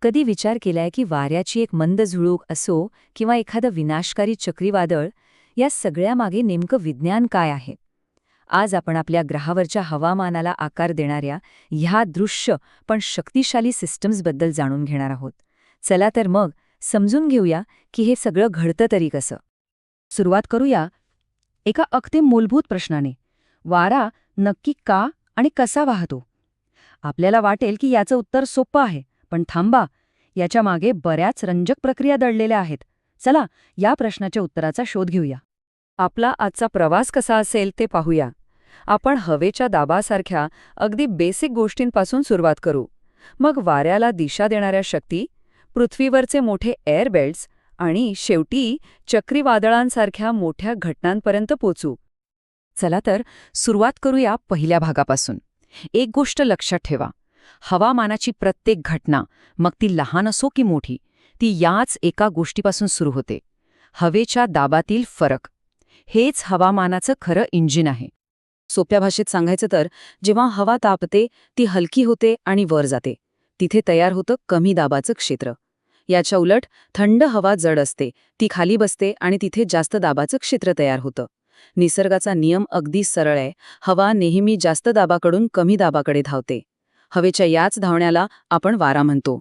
कधी विचार केलाय की वाऱ्याची एक मंद झुळूक असो किंवा एखादं विनाशकारी चक्रीवादळ, या सगळ्यामागे नेमकं विज्ञान काय आहे? आज आपण आपल्या ग्रहावरच्या हवामानाला आकार देणाऱ्या ह्या दृश्य पण शक्तिशाली सिस्टम्सबद्दल जाणून घेणार आहोत. चला तर मग समजून घेऊया की हे सगळं घडतं तरी कसं. सुरुवात करूया एका अगदी मूलभूत प्रश्नाने. वारा नक्की का आणि कसा वाहतो? आपल्याला वाटेल की याचं उत्तर सोपं आहे, पण थांबा, याच्या मागे बऱ्याच रंजक प्रक्रिया दडलेल्या आहेत. चला या प्रश्नाच्या उत्तराचा शोध घेऊया. आपला आजचा प्रवास कसा असेल ते पाहूया. आपण हवेच्या दाबासारख्या अगदी बेसिक गोष्टींपासून सुरुवात करू. मग वाऱ्याला दिशा देणाऱ्या शक्ती, पृथ्वीवरचे मोठे एअर बेल्ट्स आणि शेवटी चक्रीवादळांसारख्या मोठ्या घटनांपर्यंत पोचू. चला तर सुरुवात करूया पहिल्या भागापासून. एक गोष्ट लक्षात ठेवा, हवामानाची प्रत्येक घटना, मग ती लहान असो की मोठी, ती याच एका गोष्टीपासून सुरू होते: हवेच्या दाबातील फरक. हेच हवामानाचं खरं इंजिन आहे. सोप्या भाषेत सांगायचं तर, जेव्हा हवा तापते, ती हलकी होते आणि वर जाते. तिथे तयार होतं कमी दाबाचं क्षेत्र. याच्या उलट थंड हवा जड असते, ती खाली बसते आणि तिथे जास्त दाबाचं क्षेत्र तयार होतं. निसर्गाचा नियम अगदी सरळ आहे. हवा नेहमी जास्त दाबाकडून कमी दाबाकडे धावते. हवेच्या याच धावण्याला आपण वारा म्हणतो.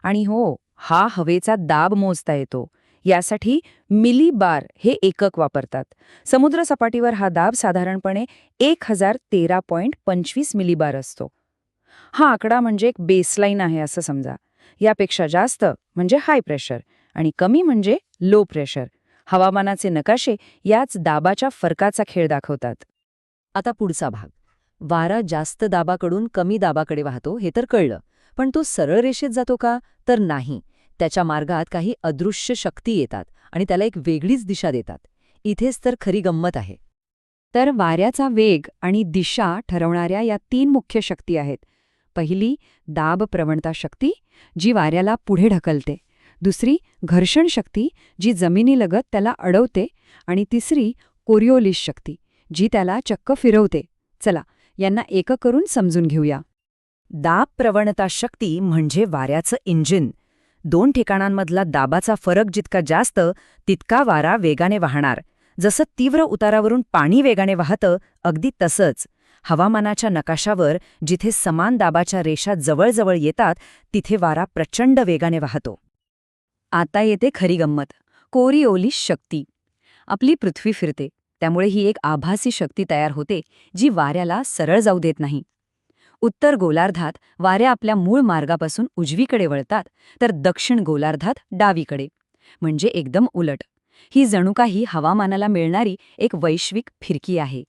आणि हो, हा हवेचा दाब मोजता येतो. यासाठी मिलीबार हे एकक वापरतात. समुद्रसपाटीवर हा दाब साधारणपणे 1013.25 मिलीबार असतो. हा आकडा म्हणजे एक बेसलाईन आहे असं समजा. यापेक्षा जास्त म्हणजे हाय प्रेशर आणि कमी म्हणजे लो प्रेशर. हवामानाचे नकाशे याच दाबाच्या फरकाचा खेळ दाखवतात. आता पुढचा भाग. वारा जास्त दाबाकडून कमी दाबाकडे वाहतो हे तर कळलं, पण तो सरळ रेषेत जातो का? तर नाही. त्याच्या मार्गात काही अदृश्य शक्ती येतात आणि त्याला एक वेगळीच दिशा देतात. इथेच तर खरी गंमत आहे. तर वाऱ्याचा वेग आणि दिशा ठरवणाऱ्या या 3 मुख्य शक्ती आहेत. पहिली दाब प्रवणता शक्ती, जी वाऱ्याला पुढे ढकलते. दुसरी घर्षण शक्ती, जी जमिनीलगत त्याला अडवते. आणि तिसरी कोरिओलिस शक्ती, जी त्याला चक्क फिरवते. चला यांना एक करून समजून घेऊया. दाब प्रवणता शक्ती म्हणजे वाऱ्याचं इंजिन. 2 ठिकाणांमधला दाबाचा फरक जितका जास्त, तितका वारा वेगाने वाहणार. जसं तीव्र उतारावरून पाणी वेगाने वाहतं, अगदी तसंच हवामानाच्या नकाशावर जिथे समान दाबाच्या रेषा जवळजवळ येतात, तिथे वारा प्रचंड वेगाने वाहतो. आता येते खरी गंमत. कोरिओलिस शक्ती. आपली पृथ्वी फिरते, त्यामुळे ही एक आभासी शक्ती तयार होते, जी वाऱ्याला सरळ जाऊ देत नाही. उत्तर गोलार्धात वारे आपल्या मूळ मार्गापासून उजवीकडे वळतात, तर दक्षिण गोलार्धात डावीकडे. म्हणजे एकदम उलट. ही जणू काही हवामानाला मिळणारी एक वैश्विक फिरकी आहे.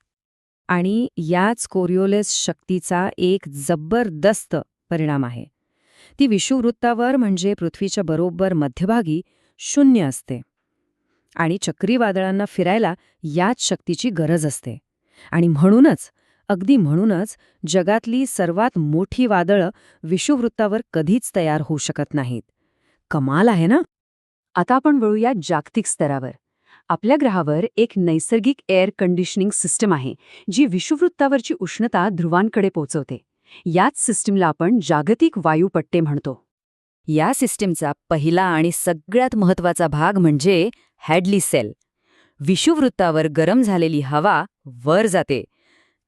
आणि याच कोरिओलिस शक्तीचा एक जबरदस्त परिणाम आहे. ती विषुववृत्तावर म्हणजे पृथ्वीच्या बरोबर मध्यभागी 0 असते. आणि चक्रीवादळांना फिरायला याच शक्तीची गरज असते. आणि म्हणूनच, अगदी म्हणूनच, जगातली सर्वात मोठी वादळं विषुववृत्तावर कधीच तयार होऊ शकत नाहीत. कमाल आहे ना? आता आपण वळूया जागतिक स्तरावर. आपल्या ग्रहावर एक नैसर्गिक एअर कंडिशनिंग सिस्टम आहे, जी विषुववृत्तावरची उष्णता ध्रुवांकडे पोहोचवते. याच सिस्टमला आपण जागतिक वायुपट्टे म्हणतो. या सिस्टमचा पहिला आणि सगळ्यात महत्त्वाचा भाग म्हणजे हॅडली सेल. विषुववृत्तावर गरम झालेली हवा वर जाते,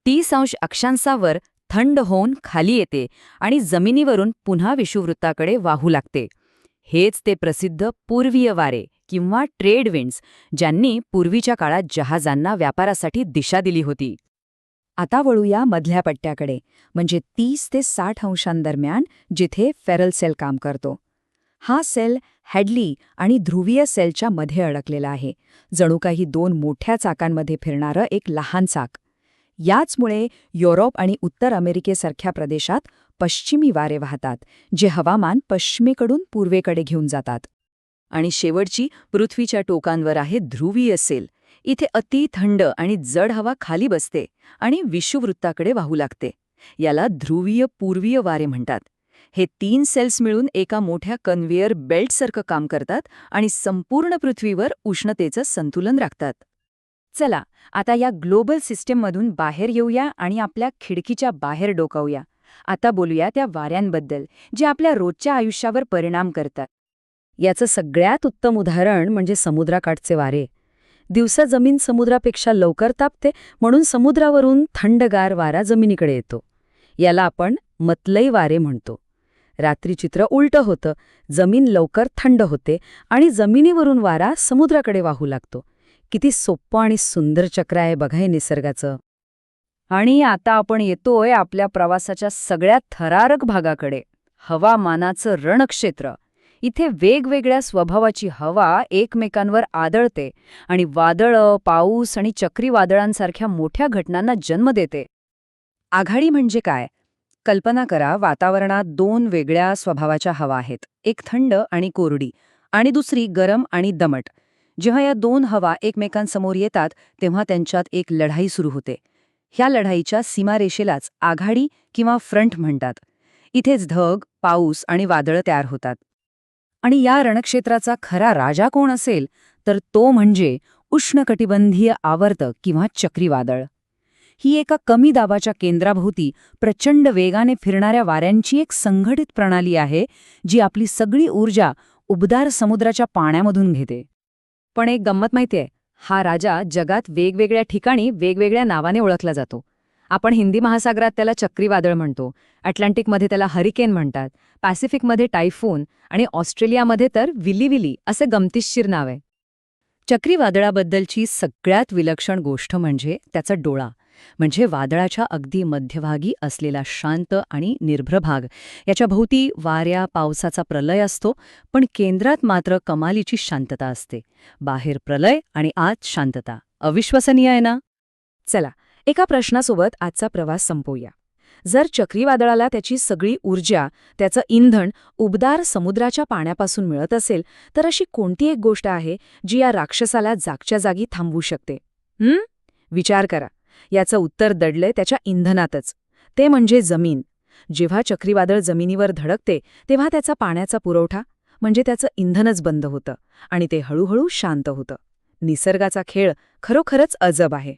30° अक्षांशावर थंड होऊन खाली येते आणि जमिनीवरून पुन्हा विषुववृत्ताकडे वाहू लागते. हेच ते प्रसिद्ध पूर्वीय वारे किंवा ट्रेड विंड्स, ज्यांनी पूर्वीच्या काळात जहाजांना व्यापारासाठी दिशा दिली होती. आता वळूया मधल्या पट्ट्याकडे, म्हणजे 30 ते 60 अंशांदरम्यान, जिथे फेरल सेल काम करतो. हा सेल हॅडली आणि ध्रुवीय सेलच्या मध्ये अडकलेला आहे, जणू काही 2 मोठ्या चाकांमध्ये फिरणारं एक लहान चाक. याचमुळे युरोप आणि उत्तर अमेरिकेसारख्या प्रदेशात पश्चिमी वारे वाहतात, जे हवामान पश्चिमेकडून पूर्वेकडे घेऊन जातात. आणि शेवटची पृथ्वीच्या टोकांवर आहे ध्रुवीय सेल. इथे अति थंड आणि जड हवा खाली बसते आणि विषुववृत्ताकडे वाहू लागते. याला ध्रुवीय पूर्वीय वारे म्हणतात. हे 3 सेल्स मिळून एका मोठ्या कन्व्हेयर बेल्टसारखं काम करतात आणि संपूर्ण पृथ्वीवर उष्णतेचं संतुलन राखतात. चला आता या ग्लोबल सिस्टीममधून बाहेर येऊया आणि आपल्या खिडकीच्या बाहेर डोकावूया. आता बोलूया त्या वाऱ्यांबद्दल जे आपल्या रोजच्या आयुष्यावर परिणाम करतात. याचं सगळ्यात उत्तम उदाहरण म्हणजे समुद्राकाठचे वारे. दिवसा जमीन समुद्रापेक्षा लवकर तापते, म्हणून समुद्रावरून थंडगार वारा जमिनीकडे येतो. याला आपण मतलई वारे म्हणतो. रात्री चित्र उलटं होतं, जमीन लवकर थंड होते आणि जमिनीवरून वारा समुद्राकडे वाहू लागतो. किती सोपं आणि सुंदर चक्र आहे बघा हे निसर्गाचं. आणि आता आपण येतोय आपल्या प्रवासाच्या सगळ्यात थरारक भागाकडे, हवामानाचं रणक्षेत्र. इथे वेगवेगळ्या स्वभावाची हवा एकमेकांवर आदळते आणि वादळं, पाऊस आणि चक्रीवादळांसारख्या मोठ्या घटनांना जन्म देते. आघाडी म्हणजे काय? कल्पना करा, वातावरणात दोन वेगळ्या स्वभावाच्या हवा आहेत, एक थंड आणि कोरडी आणि दुसरी गरम आणि दमट. जेव्हा या दोन हवा एकमेकांसमोर येतात तेव्हा त्यांच्यात एक लढाई सुरू होते. ह्या लढाईच्या सीमारेषेलाच आघाडी किंवा फ्रंट म्हणतात. इथेच ढग, पाऊस आणि वादळं तयार होतात. आणि या रणक्षेत्राचा खरा राजा कोण असेल तर तो म्हणजे उष्णकटिबंधीय आवर्त किंवा चक्रीवादळ. ही एका कमी दाबाच्या केंद्राभोवती प्रचंड वेगाने फिरणाऱ्या वाऱ्यांची एक संघटित प्रणाली आहे, जी आपली सगळी ऊर्जा उबदार समुद्राच्या पाण्यामधून घेते. पण एक गंमत माहितीये, हा राजा जगात वेगवेगळ्या ठिकाणी वेगवेगळ्या नावाने ओळखला जातो. आपण हिंदी महासागरात त्याला चक्रीवादळ म्हणतो, अटलांटिकमध्ये त्याला हरिकेन म्हणतात, पॅसिफिकमध्ये टायफून आणि ऑस्ट्रेलियामध्ये तर विली असे गमतीशीर नाव आहे. चक्रीवादळाबद्दलची सगळ्यात विलक्षण गोष्ट म्हणजे त्याचा डोळा, म्हणजे वादळाच्या अगदी मध्यभागी असलेला शांत आणि निर्भ्र भाग. याच्या भोवती वाऱ्या पावसाचा प्रलय असतो, पण केंद्रात मात्र कमालीची शांतता असते. बाहेर प्रलय आणि आत शांतता. अविश्वसनीय आहे ना? चला, एका प्रश्नासोबत आजचा प्रवास संपवूया. जर चक्रीवादळाला त्याची सगळी ऊर्जा, त्याचं इंधन उबदार समुद्राच्या पाण्यापासून मिळत असेल, तर अशी कोणती एक गोष्ट आहे जी या राक्षसाला जागच्या जागी थांबवू शकते? विचार करा. याचं उत्तर दडलंय त्याच्या इंधनातच. ते म्हणजे जमीन. जेव्हा चक्रीवादळ जमिनीवर धडकते तेव्हा त्याचा पाण्याचा पुरवठा, म्हणजे त्याचं इंधनच बंद होतं आणि ते हळूहळू शांत होतं. निसर्गाचा खेळ खरोखरच अजब आहे.